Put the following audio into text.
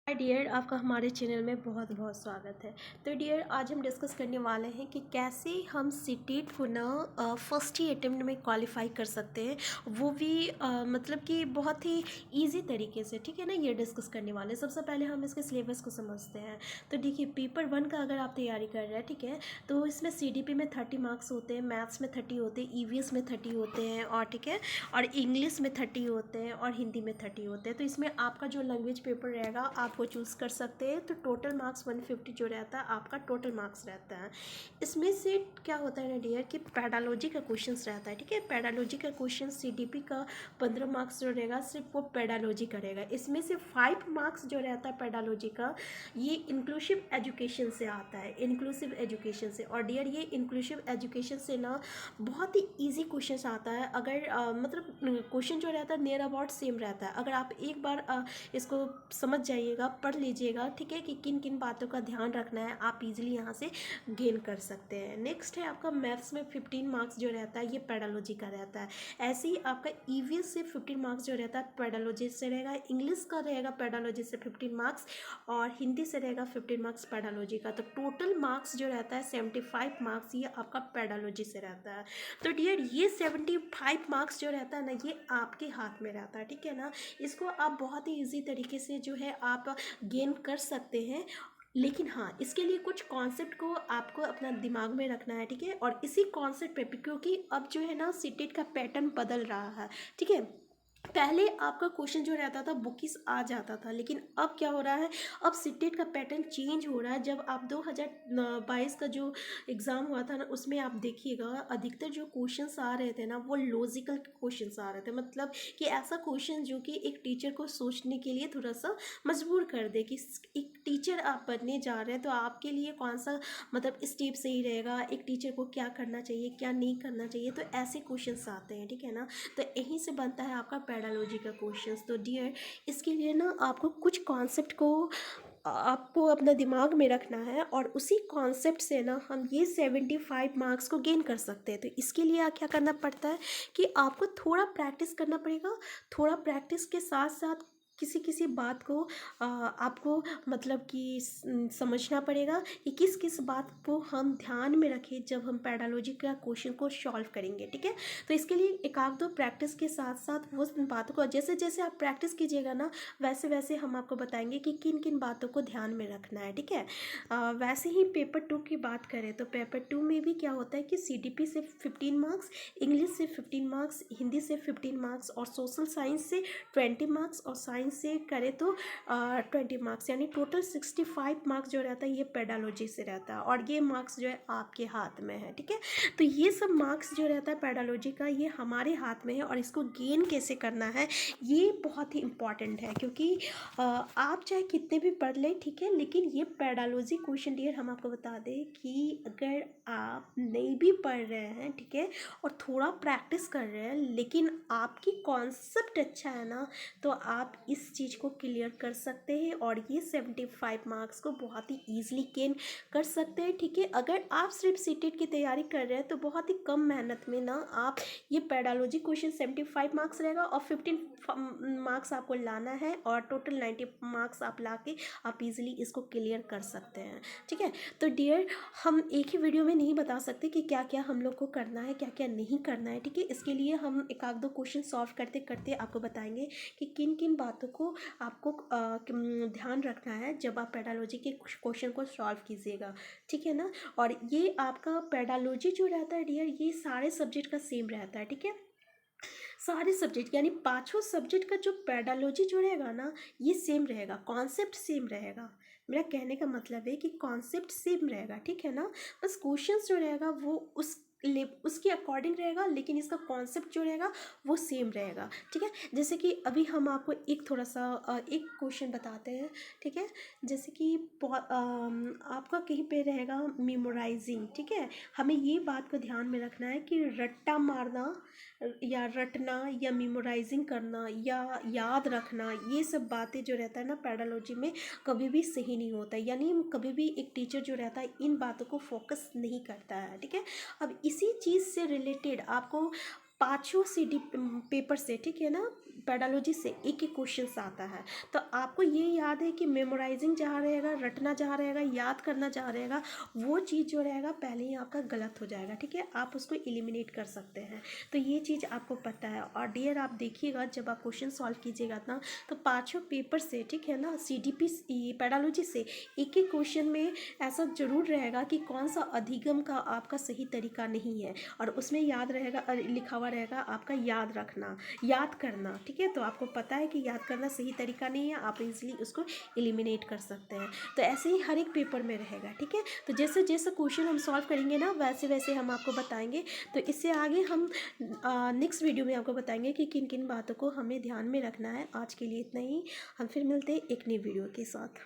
Hi dear, आपका हमारे channel में बहुत बहुत स्वागत है। तो डियर, आज हम डिस्कस करने वाले हैं कि कैसे हम सीटेट को ना फर्स्ट ही अटेम्प्ट में क्वालिफाई कर सकते हैं, वो भी मतलब कि बहुत ही इजी तरीके से। ठीक है ना, ये डिस्कस करने वाले हैं। सबसे पहले हम इसके सिलेबस को समझते हैं। तो देखिए, पेपर 1 का अगर आप तैयारी कर रहे हैं, ठीक है, तो इसमें CDP में 30 मार्क्स होते हैं, मैथ्स में 30 होते हैं, EVS में 30 होते हैं, और ठीक है, और इंग्लिश में 30 होते हैं, और हिंदी में 30 होते हैं। तो इसमें आपका जो लैंग्वेज पेपर रहेगा आप वो चूज़ कर सकते हैं। तो टोटल मार्क्स 150 जो रहता है आपका टोटल मार्क्स रहता है। इसमें से क्या होता है ना डियर कि पेडालॉजी का क्वेश्चंस रहता है। ठीक है, पेडालॉजी का क्वेश्चन CDP का 15 मार्क्स जो रहेगा सिर्फ वो पेडालॉजी का रहेगा। इसमें से 5 मार्क्स जो रहता है पेडालॉजी का, ये इंक्लूसिव एजुकेशन से आता है, इंक्लूसिव एजुकेशन से। और डियर, ये इंक्लूसिव एजुकेशन से ना बहुत ही ईजी क्वेश्चन आता है। अगर मतलब क्वेश्चन जो रहता है नियर अबाउट सेम रहता है। अगर आप एक बार इसको समझ जाइएगा, पढ़ लीजिएगा, ठीक है, कि किन किन बातों का ध्यान रखना है, आप इजीली यहाँ से गेन कर सकते हैं। नेक्स्ट है आपका मैथ्स में 15 मार्क्स जो रहता है ये पेडालॉजी का रहता है। ऐसे ही आपका EVS से 15 मार्क्स जो रहता है पेडालॉजी से रहेगा, इंग्लिश का रहेगा पेडालॉजी से 15 मार्क्स, और हिंदी से रहेगा 15 मार्क्स पेडालॉजी का। तो टोटल मार्क्स जो रहता है 75 मार्क्स ये आपका पेडालॉजी से रहता है। तो डियर, ये 75 मार्क्स जो रहता है ना ये आपके हाथ में रहता है। ठीक है ना, इसको आप बहुत ही ईजी तरीके से जो है आप गेन कर सकते हैं। लेकिन हाँ, इसके लिए कुछ कॉन्सेप्ट को आपको अपना दिमाग में रखना है। ठीक है, और इसी कॉन्सेप्ट पे क्योंकि अब जो है ना सीटेट का पैटर्न बदल रहा है। ठीक है, पहले आपका क्वेश्चन जो रहता था बुकिस आ जाता था, लेकिन अब क्या हो रहा है, अब सीटेट का पैटर्न चेंज हो रहा है। जब आप 2022 का जो एग्ज़ाम हुआ था ना उसमें आप देखिएगा अधिकतर जो क्वेश्चंस आ रहे थे ना वो लॉजिकल क्वेश्चंस आ रहे थे। मतलब कि ऐसा क्वेश्चन जो कि एक टीचर को सोचने के लिए थोड़ा सा मजबूर कर दे कि एक टीचर आप बनने जा रहे हैं तो आपके लिए कौन सा मतलब स्टेप सही रहेगा, एक टीचर को क्या करना चाहिए क्या नहीं करना चाहिए। तो ऐसे क्वेश्चंस आते हैं। ठीक है ना, तो यहीं से बनता है आपका पेडालॉजी का क्वेश्चंस। तो डियर, इसके लिए ना आपको कुछ कॉन्सेप्ट को आपको अपना दिमाग में रखना है, और उसी कॉन्सेप्ट से ना हम ये 75 मार्क्स को गेन कर सकते हैं। तो इसके लिए क्या करना पड़ता है कि आपको थोड़ा प्रैक्टिस करना पड़ेगा। थोड़ा प्रैक्टिस के साथ साथ किसी किसी बात को आपको मतलब कि समझना पड़ेगा कि किस किस बात को हम ध्यान में रखें जब हम पेडालॉजी का क्वेश्चन को सॉल्व करेंगे। ठीक है, तो इसके लिए एक आध दो प्रैक्टिस के साथ साथ वो बातों को जैसे जैसे आप प्रैक्टिस कीजिएगा ना वैसे वैसे हम आपको बताएंगे कि किन किन बातों को ध्यान में रखना है। ठीक है, वैसे ही पेपर 2 की बात करें तो पेपर 2 में भी क्या होता है कि CDP से 15 मार्क्स, इंग्लिश से 15 मार्क्स, हिंदी से 15 मार्क्स, और सोशल साइंस से 20 मार्क्स, और साइंस से करें तो 20 मार्क्स, यानी टोटल 65 मार्क्स जो रहता है ये पेडालॉजी से रहता है। और ये मार्क्स जो है आपके हाथ में है। ठीक है, तो ये सब मार्क्स जो रहता है पेडालॉजी का ये हमारे हाथ में है, और इसको गेन कैसे करना है ये बहुत ही इम्पॉर्टेंट है। क्योंकि आप चाहे कितने भी पढ़ लें, ठीक है, लेकिन ये पेडालॉजी क्वेश्चन डियर हम आपको बता दें कि अगर आप नहीं भी पढ़ रहे हैं, ठीक है, और थोड़ा प्रैक्टिस कर रहे हैं, लेकिन आपकी कॉन्सेप्ट अच्छा है ना, तो आप इस चीज़ को क्लियर कर सकते हैं, और ये 75 मार्क्स को बहुत ही ईजिली गेन कर सकते हैं। ठीक है, अगर आप सिर्फ सीटेट की तैयारी कर रहे हैं तो बहुत ही कम मेहनत में ना आप ये पेडालॉजी क्वेश्चन 75 मार्क्स रहेगा, और 15 मार्क्स आपको लाना है, और टोटल 90 मार्क्स आप ला के आप इजीली इसको क्लियर कर सकते हैं। ठीक है, तो डियर, हम एक ही वीडियो में नहीं बता सकते कि क्या क्या हम लोग को करना है क्या क्या नहीं करना है। ठीक है, इसके लिए हम एक आध दो क्वेश्चन सॉल्व करते करते आपको बताएंगे कि किन किन बातों को आपको ध्यान रखना है जब आप पेडालॉजी के क्वेश्चन को सॉल्व कीजिएगा। ठीक है ना, और ये आपका पेडालॉजी जो रहता है डियर ये सारे सब्जेक्ट का सेम रहता है। ठीक है, सारे सब्जेक्ट यानी पांचों सब्जेक्ट का जो पेडालॉजी जो रहेगा ना ये सेम रहेगा, कॉन्सेप्ट सेम रहेगा। मेरा कहने का मतलब है कि कॉन्सेप्ट सेम रहेगा। ठीक है ना, बस क्वेश्चंस जो रहेगा वो उसके अकॉर्डिंग रहेगा, लेकिन इसका कॉन्सेप्ट जो रहेगा वो सेम रहेगा। ठीक है, जैसे कि अभी हम आपको एक थोड़ा सा एक क्वेश्चन बताते हैं। ठीक है, जैसे कि आपका कहीं पे रहेगा मेमोराइजिंग। ठीक है, हमें ये बात को ध्यान में रखना है कि रट्टा मारना या रटना या मेमोराइजिंग करना या याद रखना, ये सब बातें जो रहता है ना पेडालॉजी में कभी भी सही नहीं होता है। यानी कभी भी एक टीचर जो रहता है इन बातों को फोकस नहीं करता है। ठीक है, अब इसी चीज़ से रिलेटेड आपको पाँचों CD पेपर से, ठीक है ना, पेडालॉजी से एक ही क्वेश्चन आता है। तो आपको ये याद है कि मेमोराइजिंग जहाँ रहेगा, रटना जहाँ रहेगा, याद करना जहाँ रहेगा, वो चीज़ जो रहेगा पहले ही आपका गलत हो जाएगा। ठीक है, आप उसको एलिमिनेट कर सकते हैं। तो ये चीज़ आपको पता है। और डियर आप देखिएगा जब आप क्वेश्चन सॉल्व कीजिएगा ना, तो पाँचों पेपर से, ठीक है ना, CDP पेडालॉजी से एक ही क्वेश्चन में ऐसा जरूर रहेगा कि कौन सा अधिगम का आपका सही तरीका नहीं है, और उसमें याद रहेगा, लिखा हुआ रहेगा आपका याद रखना, याद करना। ठीक है, तो आपको पता है कि याद करना सही तरीका नहीं है, आप इजीली उसको एलिमिनेट कर सकते हैं। तो ऐसे ही हर एक पेपर में रहेगा। ठीक है, तो जैसे जैसे क्वेश्चन हम सॉल्व करेंगे ना, वैसे वैसे हम आपको बताएंगे। तो इससे आगे हम नेक्स्ट वीडियो में आपको बताएंगे कि किन किन बातों को हमें ध्यान में रखना है। आज के लिए इतना ही, हम फिर मिलते हैं एक नई वीडियो के साथ।